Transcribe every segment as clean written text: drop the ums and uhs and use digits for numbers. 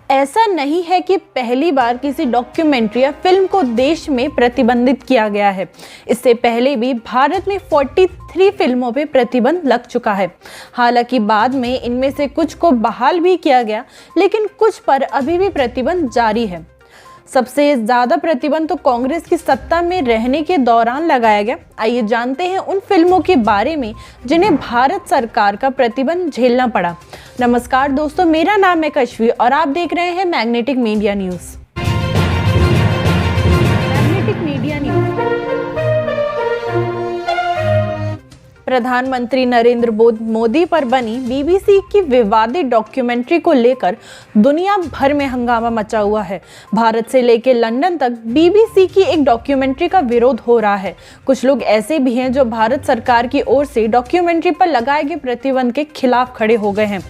ऐसा नहीं है कि पहली बार किसी डॉक्यूमेंट्री या फिल्म को देश में प्रतिबंधित किया गया है। इससे पहले भी भारत में 43 फिल्मों पे प्रतिबंध लग चुका है। हालांकि बाद में इनमें से कुछ को बहाल भी किया गया, लेकिन कुछ पर अभी भी प्रतिबंध जारी है। सबसे ज़्यादा प्रतिबंध तो कांग्रेस की सत्ता में रहने के दौरान लगाया गया। आइए जानते हैं उन फिल्मों के बारे में जिन्हें भारत सरकार का प्रतिबंध झेलना पड़ा। नमस्कार दोस्तों, मेरा नाम है कश्वी और आप देख रहे हैं magnetic media news. Magnetic media news. प्रधानमंत्री नरेंद्र मोदी पर बनी बीबीसी की विवादित डॉक्यूमेंट्री को लेकर दुनिया भर में हंगामा मचा हुआ है। भारत से लेकर लंदन तक बीबीसी की एक डॉक्यूमेंट्री का विरोध हो रहा है। कुछ लोग ऐसे भी हैं जो भारत सरकार की ओर से डॉक्यूमेंट्री पर लगाए गए प्रतिबंध के खिलाफ खड़े हो गए हैं।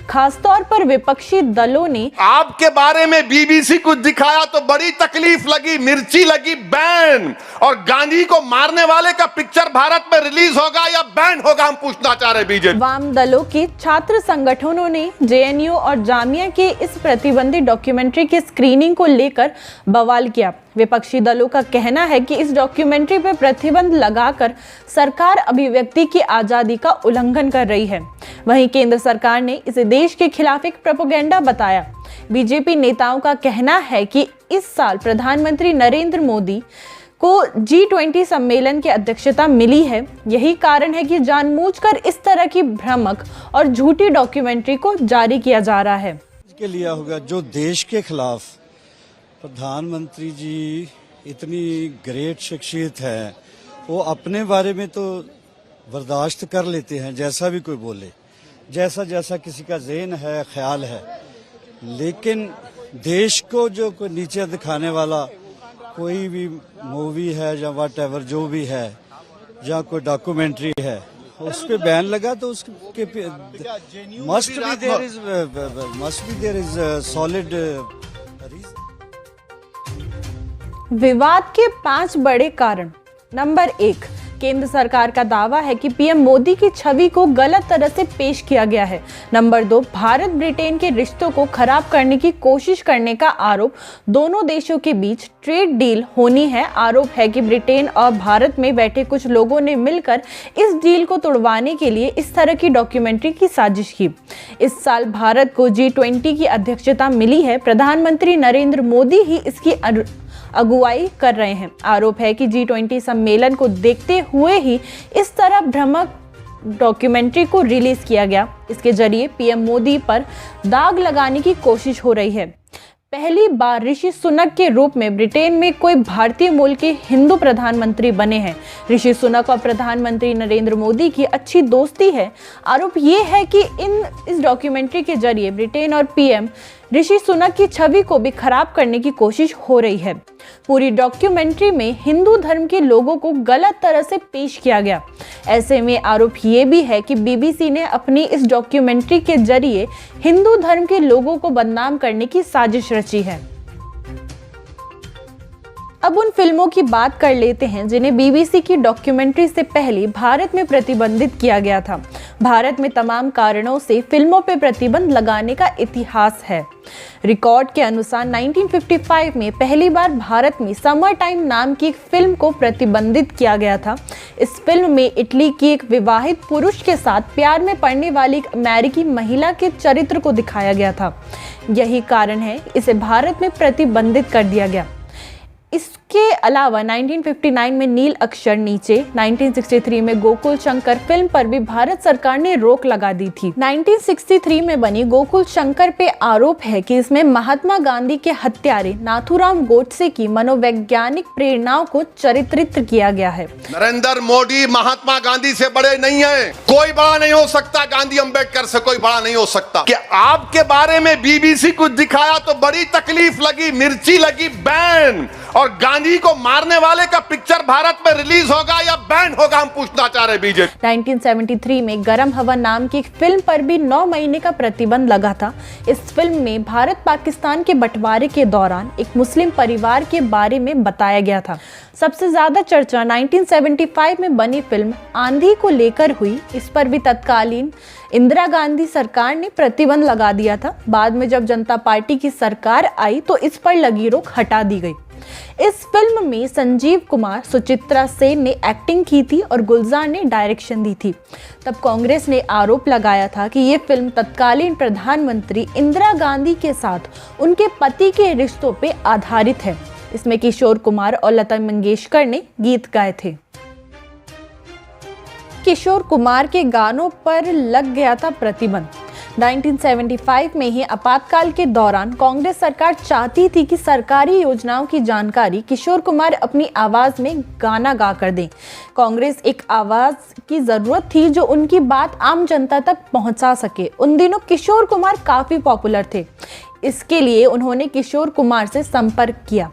खासतौर पर विपक्षी दलों ने आपके बारे में बीबीसी कुछ दिखाया तो बड़ी तकलीफ लगी, मिर्ची लगी, बैन। और गांधी को मारने वाले का पिक्चर भारत में रिलीज होगा या बैन होगा, हम पूछना चाह रहे बीजेपी। वाम दलों के छात्र संगठनों ने जेएनयू और जामिया के इस प्रतिबंधित डॉक्यूमेंट्री की स्क्रीनिंग को लेकर बवाल किया। विपक्षी दलों का कहना है कि इस डॉक्यूमेंट्री पर प्रतिबंध लगाकर सरकार अभिव्यक्ति की आजादी का उल्लंघन कर रही है। वहीं केंद्र सरकार ने इसे देश के खिलाफ एक प्रोपेगेंडा बताया। बीजेपी नेताओं का कहना है कि इस साल प्रधानमंत्री नरेंद्र मोदी को G20 सम्मेलन की अध्यक्षता मिली है। यही कारण है कि जानबूझकर इस तरह की भ्रामक और झूठी डॉक्यूमेंट्री को जारी किया जा रहा है। के लिया होगा जो देश के खिलाफ प्रधानमंत्री जी इतनी ग्रेट शख्सियत है, वो अपने बारे में तो बर्दाश्त कर लेते हैं, जैसा भी कोई बोले, जैसा जैसा किसी का ज़हन है, ख्याल है, लेकिन देश को जो कोई नीचे दिखाने वाला कोई भी मूवी है या व्हाटएवर जो भी है या कोई डॉक्यूमेंट्री है, उस पे बैन लगा तो उसके must be there is solid reason. विवाद के 5 बड़े कारण। नंबर 1, केंद्र सरकार का दावा है कि पीएम मोदी की छवि को गलत तरह से पेश किया गया है। नंबर 2, भारत ब्रिटेन के रिश्तों को खराब करने की कोशिश करने का आरोप। दोनों देशों के बीच ट्रेड डील होनी है। आरोप है कि ब्रिटेन और भारत में बैठे कुछ लोगों ने मिलकर इस डील को तोड़वाने के लिए इस तरह की डॉक्यूमेंट्री की साजिश की। इस साल भारत को G20 की अध्यक्षता मिली है। प्रधानमंत्री नरेंद्र मोदी ही इसकी अगुवाई कर रहे हैं। आरोप है कि G20 सम्मेलन को देखते हुए ही इस तरह भ्रामक डॉक्यूमेंट्री को रिलीज किया गया। इसके जरिए पीएम मोदी पर दाग लगाने की कोशिश हो रही है। पहली बार ऋषि सुनक के रूप में ब्रिटेन में कोई भारतीय मूल के हिंदू प्रधानमंत्री बने हैं। ऋषि सुनक और प्रधानमंत्री नरेंद्र मोदी की अच्छी दोस्ती है। आरोप ये है कि इस डॉक्यूमेंट्री के जरिए ब्रिटेन और पीएम ऋषि सुनक की छवि को भी खराब करने की कोशिश हो रही है। पूरी डॉक्यूमेंट्री में हिंदू धर्म के लोगों को गलत तरह से पेश किया गया। ऐसे में आरोप ये भी है कि बीबीसी ने अपनी इस डॉक्यूमेंट्री के जरिए हिंदू धर्म के लोगों को बदनाम करने की साजिश रची है। अब उन फिल्मों की बात कर लेते हैं जिन्हें बीबीसी की डॉक्यूमेंट्री से पहले भारत में प्रतिबंधित किया गया था। भारत में तमाम कारणों से फिल्मों पर प्रतिबंध लगाने का इतिहास है। रिकॉर्ड के अनुसार 1955 में पहली बार भारत में समर टाइम नाम की एक फिल्म को प्रतिबंधित किया गया था। इस फिल्म में इटली की एक विवाहित पुरुष के साथ प्यार में पड़ने वाली एक अमेरिकी महिला के चरित्र को दिखाया गया था। यही कारण है इसे भारत में प्रतिबंधित कर दिया गया। इसके अलावा 1959 में नील अक्षर नीचे, 1963 में गोकुल शंकर फिल्म पर भी भारत सरकार ने रोक लगा दी थी। 1963 में बनी गोकुल शंकर पे आरोप है कि इसमें महात्मा गांधी के हत्यारे नाथूराम गोडसे की मनोवैज्ञानिक प्रेरणाओं को चित्रित किया गया है। नरेंद्र मोदी महात्मा गांधी से बड़े नहीं है, कोई बड़ा नहीं हो सकता, गांधी अंबेडकर से कोई बड़ा नहीं हो सकता। कि आपके बारे में बीबीसी कुछ दिखाया तो बड़ी तकलीफ लगी, मिर्ची लगी, बैन। और गांधी को मारने वाले का पिक्चर भारत में रिलीज होगा या बैन होगा, हम पूछना चाह रहे बीजेपी। 1973 में गरम हवा नाम की एक फिल्म पर भी 9 महीने का प्रतिबंध लगा था। इस फिल्म में भारत पाकिस्तान के बंटवारे के दौरान एक मुस्लिम परिवार के बारे में बताया गया था। सबसे ज्यादा चर्चा 1975 में बनी फिल्म आंधी को लेकर हुई। इस पर भी तत्कालीन इंदिरा गांधी सरकार ने प्रतिबंध लगा दिया था। बाद में जब जनता पार्टी की सरकार आई तो इस पर लगी रोक हटा दी गई। इस फिल्म में संजीव कुमार, सुचित्रा सेन ने एक्टिंग की थी और गुलजार ने डायरेक्शन दी थी। तब कांग्रेस ने आरोप लगाया था कि ये फिल्म तत्कालीन प्रधानमंत्री इंदिरा गांधी के साथ उनके पति के रिश्तों पे आधारित है। इसमें किशोर कुमार और लता मंगेशकर ने गीत गाए थे। किशोर कुमार के गानों पर लग गया था प्रतिबंध। 1975 में ही आपातकाल के दौरान कांग्रेस सरकार चाहती थी कि सरकारी योजनाओं की जानकारी किशोर कुमार अपनी आवाज में गाना गा कर दें। कांग्रेस एक आवाज की जरूरत थी जो उनकी बात आम जनता तक पहुंचा सके। उन दिनों किशोर कुमार काफी पॉपुलर थे। इसके लिए उन्होंने किशोर कुमार से संपर्क किया।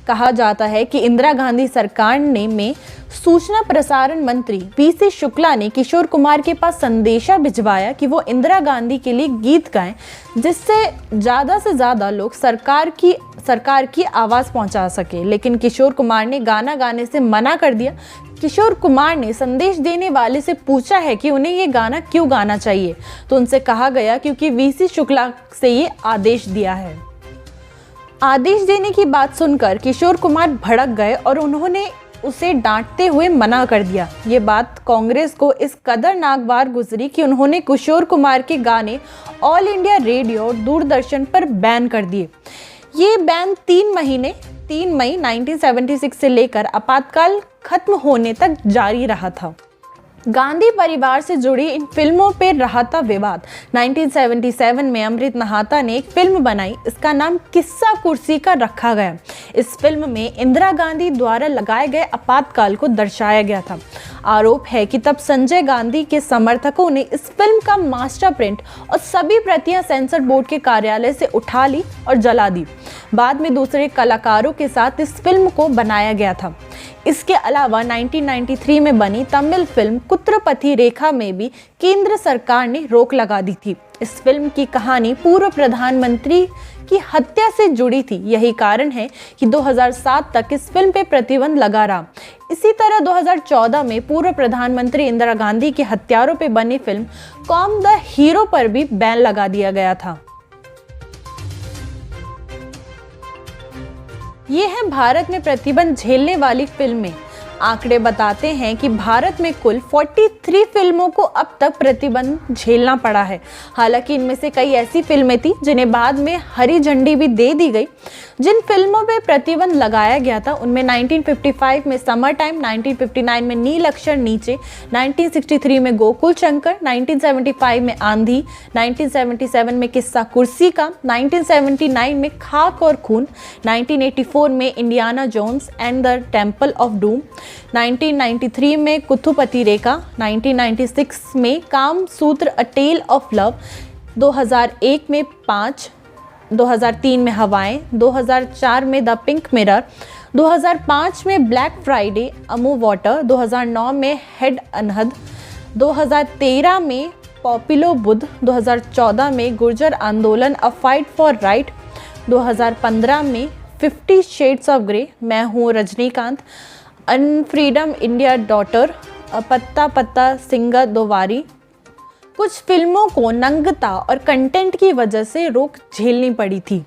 कहा जाता है कि इंदिरा गांधी सरकार में सूचना प्रसारण मंत्री पीसी शुक्ला ने किशोर कुमार के पास संदेशा भिजवाया कि वो इंदिरा गांधी के लिए गीत गाएं, जिससे ज़्यादा से ज़्यादा लोग सरकार की आवाज़ पहुंचा सके। लेकिन किशोर कुमार ने गाना गाने से मना कर दिया। किशोर कुमार ने संदेश देने वाले से पूछा है कि उन्हें ये गाना क्यों गाना चाहिए, तो उनसे कहा गया क्योंकि वीसी शुक्ला से ये आदेश दिया है। आदेश देने की बात सुनकर किशोर कुमार भड़क गए और उन्होंने उसे डांटते हुए मना कर दिया। ये बात कांग्रेस को इस कदर नागवार गुजरी कि उन्होंने किशोर कुमार के गाने ऑल इंडिया रेडियो और दूरदर्शन पर बैन कर दिए। ये बैन 3 मई 1976 से लेकर आपातकाल खत्म होने तक जारी रहा था। गांधी परिवार से जुड़ी इन फिल्मों पर रहा था विवाद। 1977 में अमृत नहाता ने एक फिल्म बनाई। इसका नाम किस्सा कुर्सी का रखा गया। इस फिल्म में इंदिरा गांधी द्वारा लगाए गए आपातकाल को दर्शाया गया था। आरोप है कि तब संजय गांधी के समर्थकों ने इस फिल्म का मास्टर प्रिंट और सभी प्रतियां सेंसर बोर्ड के कार्यालय से उठा ली और जला दी। बाद में दूसरे कलाकारों के साथ इस फिल्म को बनाया गया था। इसके अलावा 1993 में बनी तमिल फिल्म कुत्रपति रेखा में भी केंद्र सरकार ने रोक लगा दी थी। इस फिल्म की कहानी पूर्व प्रधानमंत्री की हत्या से जुड़ी थी। यही कारण है कि 2007 तक इस फिल्म पे प्रतिबंध लगा रहा। इसी तरह 2014 में पूर्व प्रधानमंत्री इंदिरा गांधी के हत्यारों पे बनी फिल्म कॉम द हीरो पर भी बैन लगा दिया गया था। ये है भारत में प्रतिबंध झेलने वाली फिल्में। आंकड़े बताते हैं कि भारत में कुल 43 फिल्मों को अब तक प्रतिबंध झेलना पड़ा है। हालांकि इनमें से कई ऐसी फिल्में थी जिन्हें बाद में हरी झंडी भी दे दी गई। जिन फिल्मों पे प्रतिबंध लगाया गया था उनमें 1955 में समर टाइम, 1959 में नील अक्षर नीचे, 1963 में गोकुल शंकर, 1975 में आंधी, 1977 में किस्सा कुर्सी का, 1979 में खाक और खून, 1984 में Indiana Jones and the temple of doom, 1993 में कुथुपति रेखा, 1996 में काम सूत्र अ टेल ऑफ लव, 2001 में 5, 2003 में हवाएं, 2004 में द पिंक मिरर, 2005 में ब्लैक फ्राइडे, अमू वाटर, 2009 में हेड अनहद, 2013 में पॉपुलो बुध, 2014 में गुर्जर आंदोलन अ फाइट फॉर राइट, 2015 में 50 शेड्स ऑफ ग्रे, मैं हूँ रजनीकांत, अनफ्रीडम इंडिया डॉटर, पत्ता पत्ता सिंगा दोवारी। कुछ फिल्मों को नंगता और कंटेंट की वजह से रोक झेलनी पड़ी थी।